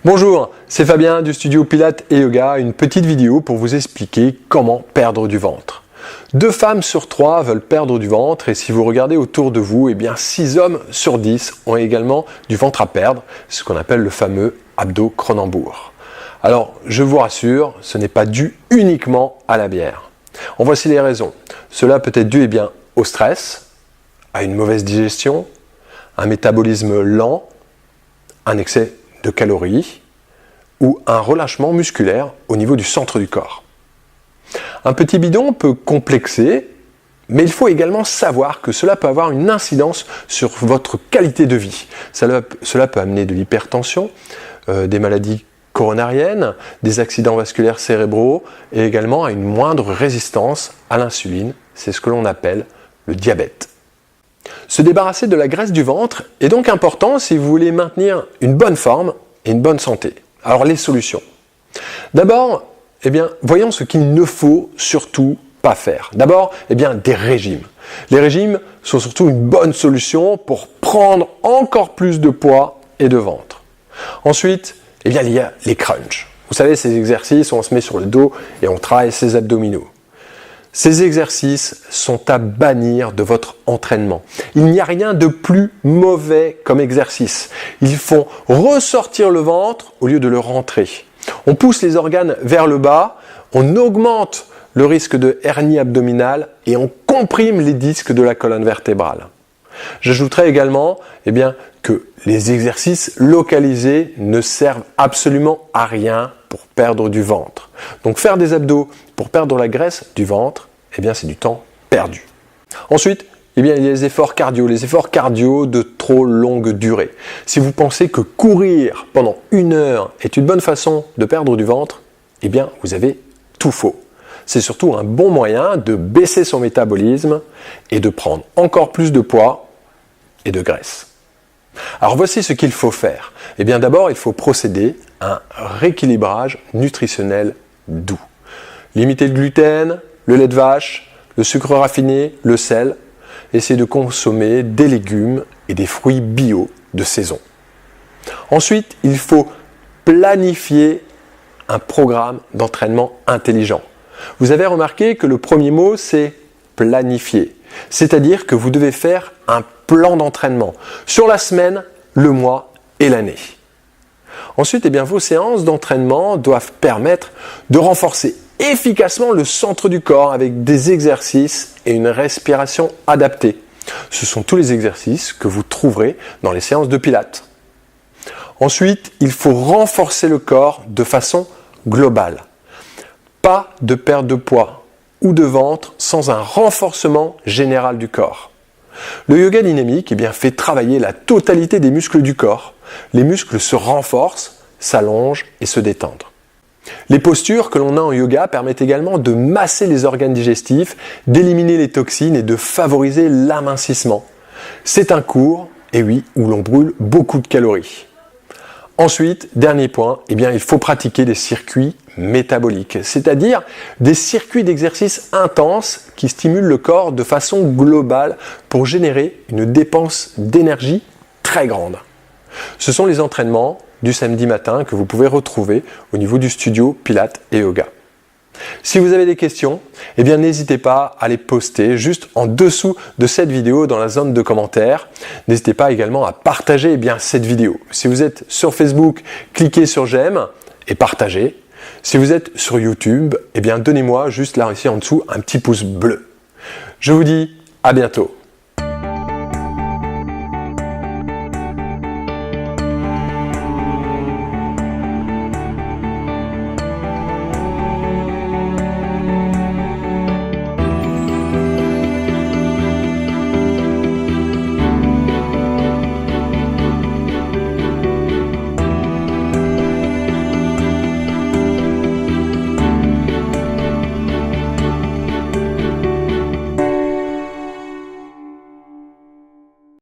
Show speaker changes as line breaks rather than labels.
Bonjour, c'est Fabien du studio Pilates et Yoga, une petite vidéo pour vous expliquer comment perdre du ventre. 2 femmes sur 3 veulent perdre du ventre et si vous regardez autour de vous, 6 hommes sur 10 ont également du ventre à perdre, ce qu'on appelle le fameux abdos Cronenbourg. Alors, je vous rassure, ce n'est pas dû uniquement à la bière. En voici les raisons. Cela peut être dû au stress, à une mauvaise digestion, un métabolisme lent, un excès de calories ou un relâchement musculaire au niveau du centre du corps. Un petit bidon peut complexer, mais il faut également savoir que cela peut avoir une incidence sur votre qualité de vie. Cela peut amener de l'hypertension, des maladies coronariennes, des accidents vasculaires cérébraux et également à une moindre résistance à l'insuline. C'est ce que l'on appelle le diabète. Se débarrasser de la graisse du ventre est donc important si vous voulez maintenir une bonne forme et une bonne santé. Alors les solutions. D'abord, voyons ce qu'il ne faut surtout pas faire. D'abord, des régimes. Les régimes sont surtout une bonne solution pour prendre encore plus de poids et de ventre. Ensuite, il y a les crunchs. Vous savez, ces exercices où on se met sur le dos et on travaille ses abdominaux. Ces exercices sont à bannir de votre entraînement. Il n'y a rien de plus mauvais comme exercice. Ils font ressortir le ventre au lieu de le rentrer. On pousse les organes vers le bas, on augmente le risque de hernie abdominale et on comprime les disques de la colonne vertébrale. J'ajouterai également que les exercices localisés ne servent absolument à rien pour perdre du ventre. Donc faire des abdos pour perdre la graisse du ventre, c'est du temps perdu. Ensuite, il y a les efforts cardio de trop longue durée. Si vous pensez que courir pendant 1 heure est une bonne façon de perdre du ventre, vous avez tout faux. C'est surtout un bon moyen de baisser son métabolisme et de prendre encore plus de poids et de graisse. Alors voici ce qu'il faut faire. D'abord, il faut procéder à un rééquilibrage nutritionnel doux. Limiter le gluten, le lait de vache, le sucre raffiné, le sel. Essayez de consommer des légumes et des fruits bio de saison. Ensuite, il faut planifier un programme d'entraînement intelligent. Vous avez remarqué que le premier mot, c'est planifier. C'est-à-dire que vous devez faire un plan d'entraînement sur la semaine, le mois et l'année. Ensuite, vos séances d'entraînement doivent permettre de renforcer efficacement le centre du corps avec des exercices et une respiration adaptée. Ce sont tous les exercices que vous trouverez dans les séances de pilates. Ensuite, il faut renforcer le corps de façon globale. Pas de perte de poids ou de ventre sans un renforcement général du corps. Le yoga dynamique fait travailler la totalité des muscles du corps. Les muscles se renforcent, s'allongent et se détendent. Les postures que l'on a en yoga permettent également de masser les organes digestifs, d'éliminer les toxines et de favoriser l'amincissement. C'est un cours, où l'on brûle beaucoup de calories. Ensuite, dernier point, il faut pratiquer des circuits métaboliques, c'est-à-dire des circuits d'exercice intenses qui stimulent le corps de façon globale pour générer une dépense d'énergie très grande. Ce sont les entraînements du samedi matin que vous pouvez retrouver au niveau du studio Pilates et Yoga. Si vous avez des questions, n'hésitez pas à les poster juste en dessous de cette vidéo dans la zone de commentaires. N'hésitez pas également à partager cette vidéo. Si vous êtes sur Facebook, cliquez sur j'aime et partagez. Si vous êtes sur YouTube, donnez-moi juste là ici en dessous un petit pouce bleu. Je vous dis à bientôt.